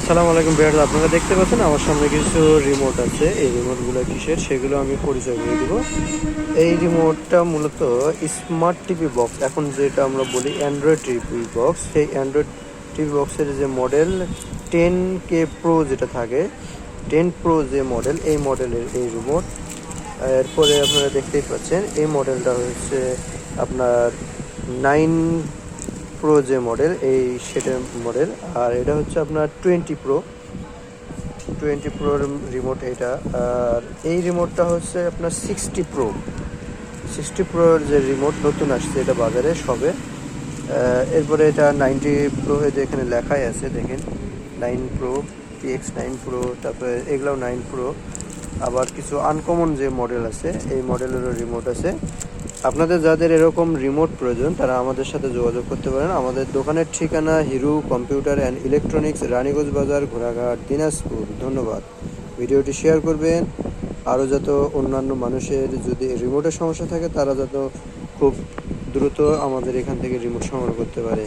আসসালামু আলাইকুম ভিউয়ার্স, আপনারা দেখতে পাচ্ছেন আমার সামনে কিছু রিমোট আছে। এই রিমোটগুলো কিসের সেগুলো আমি পরিচয় করে দিব। এই রিমোটটা মূলত স্মার্ট টিভি বক্স, এখন যেটা আমরা বলি অ্যান্ড্রয়েড টিভি বক্স, সেই অ্যান্ড্রয়েড টিভি বক্সের যে মডেল 10K প্রো যেটা থাকে, 10 প্রো যে মডেল, এই মডেলের এই রিমোট। এরপরে আপনারা দেখতেই পাচ্ছেন এই মডেলটা হচ্ছে আপনার 9 প্রো যে মডেল, এই সেটের মডেল। আর এটা হচ্ছে আপনার 20 প্রোর রিমোট এটা। আর এই রিমোটটা হচ্ছে আপনার 60 প্রোর যে রিমোট নতুন আসছে, এটা বাজারে সবে। এরপরে এটা 90 প্রো, যে এখানে লেখাই আছে দেখেন 9 প্রো, PX9 প্রো, তারপরে এগুলাও 9 প্রো। আবার কিছু আনকমন যে মডেল আছে, এই মডেলেরও রিমোট আছে। আপনাদের যাদের এরকম রিমোট প্রয়োজন তারা আমাদের সাথে যোগাযোগ করতে পারেন। আমাদের দোকানের ঠিকানা Hiru computer and electronics, Raniganj বাজার, ঘোড়াঘাট, দিনাজপুর। ধন্যবাদ। ভিডিওটি শেয়ার করবেন, আরও যত অন্যান্য মানুষের যদি রিমোটের সমস্যা থাকে তারা যত খুব দ্রুত আমাদের এখান থেকে রিমোট সংগ্রহ করতে পারে।